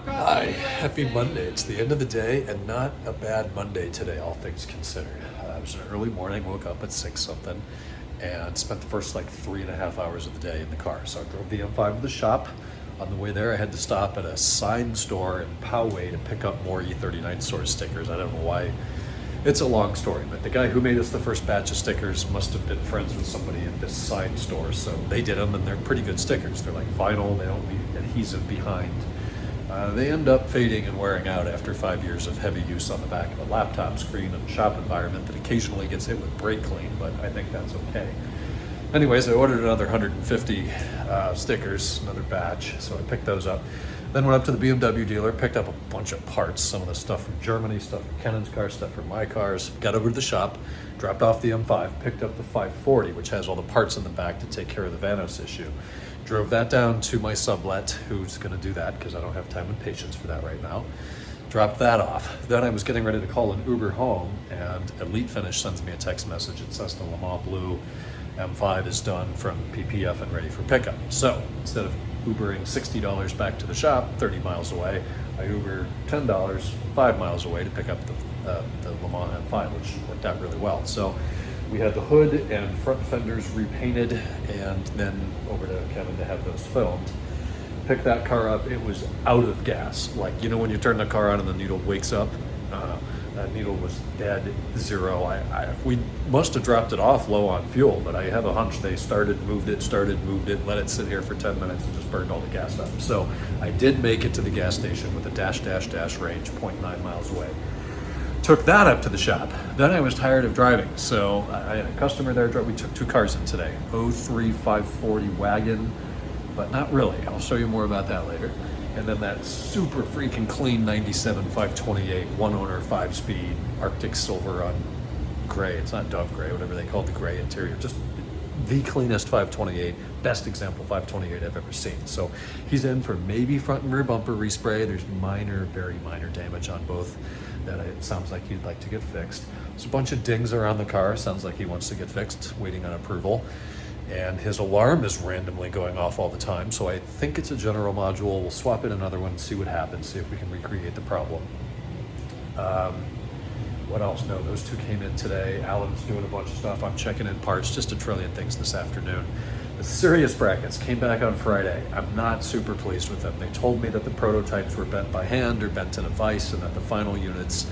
Hi, happy Monday. It's the end of the day and not a bad Monday today, all things considered. It was an early morning, woke up at 6 something and spent the first like 3.5 hours of the day in the car. So I drove the M5 to the shop. On the way there, I had to stop at a sign store in Poway to pick up more E39 store stickers. I don't know why. It's a long story, but the guy who made us the first batch of stickers must have been friends with somebody at this sign store. So they did them and they're pretty good stickers. They're like vinyl, they don't leave adhesive behind. They end up fading and wearing out after 5 years of heavy use on the back of a laptop screen and shop environment that occasionally gets hit with brake clean, but I think that's okay. Anyways, I ordered another 150 stickers, another batch, so I picked those up. Then went up to the BMW dealer, picked up a bunch of parts, some of the stuff from Germany, stuff from Kennan's car, stuff from my cars. Got over to the shop, dropped off the M5, picked up the 540, which has all the parts in the back to take care of the Vanos issue. Drove that down to my sublet, who's gonna do that because I don't have time and patience for that right now. Dropped that off. Then I was getting ready to call an Uber home, and Elite Finish sends me a text message. It says the Le Mans Blue M5 is done from PPF and ready for pickup. So instead of Ubering $60 back to the shop 30 miles away, I Uber $10 5 miles away to pick up the Le Mans M5, which worked out really well. So we had the hood and front fenders repainted, and then over to Kevin to have those filmed. Picked that car up, it was out of gas. Like, you know when you turn the car on and the needle wakes up? That needle was dead zero. We must have dropped it off low on fuel, but I have a hunch they started, moved it, let it sit here for 10 minutes and just burned all the gas up. So I did make it to the gas station with a dash range 0.9 miles away. Took that up to the shop. Then I was tired of driving, so I had a customer there. We took 2 cars in today. 03 540 wagon, but not really. I'll show you more about that later. And then that super freaking clean 97 528 one owner 5-speed Arctic silver on gray. It's not Dove gray, whatever they call the gray interior. Just the cleanest 528, best example 528 I've ever seen. So he's in for maybe front and rear bumper respray. There's minor, very minor damage on both that it sounds like he'd like to get fixed. There's a bunch of dings around the car. Sounds like he wants to get fixed, waiting on approval. And his alarm is randomly going off all the time. So I think it's a general module. We'll swap in another one, see what happens, see if we can recreate the problem. What else? No, those 2 came in today. Alan's doing a bunch of stuff. I'm checking in parts, just a trillion things this afternoon. The Sirius brackets came back on Friday. I'm not super pleased with them. They told me that the prototypes were bent by hand or bent in a vise, and that the final units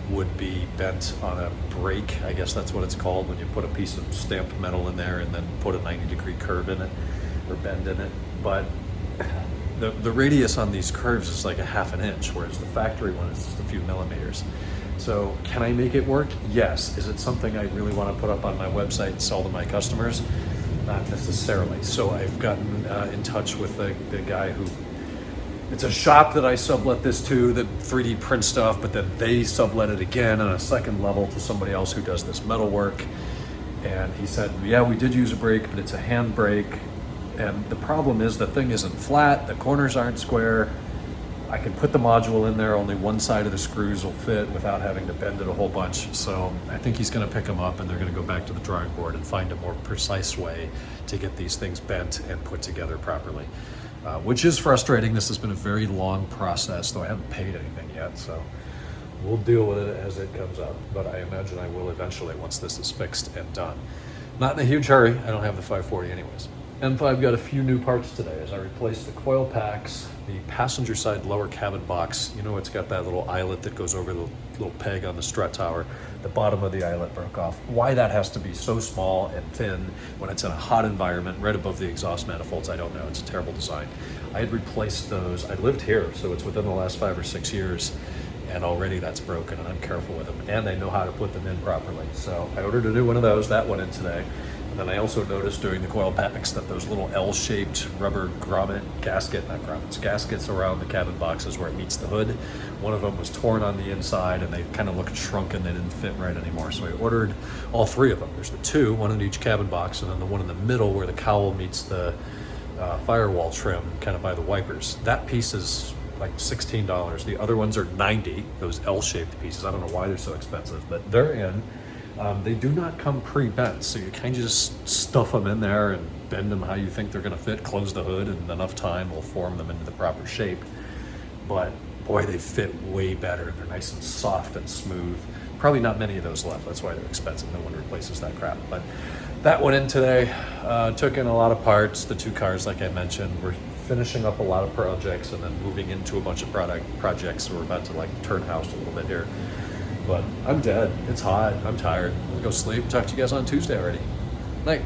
would be bent on a brake. I guess that's what it's called when you put a piece of stamped metal in there and then put a 90-degree curve in it or bend in it. But the radius on these curves is like a ½ an inch, whereas the factory one is just a few millimeters. So can I make it work? Yes. Is it something I really want to put up on my website and sell to my customers? Not necessarily. So I've gotten in touch with the guy who, it's a shop that I sublet this to that 3D print stuff, but then they sublet it again on a second level to somebody else who does this metal work. And he said, yeah, we did use a brake, but it's a hand brake. And the problem is the thing isn't flat, the corners aren't square. I can put the module in there, only one side of the screws will fit without having to bend it a whole bunch. So I think he's gonna pick them up and they're gonna go back to the drawing board and find a more precise way to get these things bent and put together properly. Which is frustrating. This has been a very long process, though I haven't paid anything yet, so we'll deal with it as it comes up. But I imagine I will eventually once this is fixed and done. Not in a huge hurry. I don't have the 540 anyways. M5 got a few new parts today as I replaced the coil packs, the passenger side lower cabin box. You know, it's got that little eyelet that goes over the little peg on the strut tower. The bottom of the eyelet broke off. Why that has to be so small and thin when it's in a hot environment right above the exhaust manifolds, I don't know. It's a terrible design. I had replaced those. I lived here, so it's within the last 5 or 6 years, and already that's broken, and I'm careful with them, and I know how to put them in properly. So I ordered a new one of those. That went in today. And then I also noticed during the coil packs that those little L-shaped rubber gaskets around the cabin boxes where it meets the hood, one of them was torn on the inside and they kind of looked shrunken. They didn't fit right anymore. So I ordered all 3 of them. There's the 2, one in each cabin box, and then the one in the middle where the cowl meets the firewall trim, kind of by the wipers. That piece is like $16. The other ones are $90, those L-shaped pieces. I don't know why they're so expensive, but they're in. They do not come pre-bent, so you kind of just stuff them in there and bend them how you think they're gonna fit, close the hood, and enough time will form them into the proper shape. But boy, they fit way better. They're nice and soft and smooth. Probably not many of those left. That's why they're expensive. No one replaces that crap. But that went in today. Took in a lot of parts. The 2 cars, like I mentioned, we're finishing up a lot of projects and then moving into a bunch of projects. So we're about to like turn house a little bit here. But I'm dead. It's hot. I'm tired. I'll go sleep. Talk to you guys on Tuesday already. Night.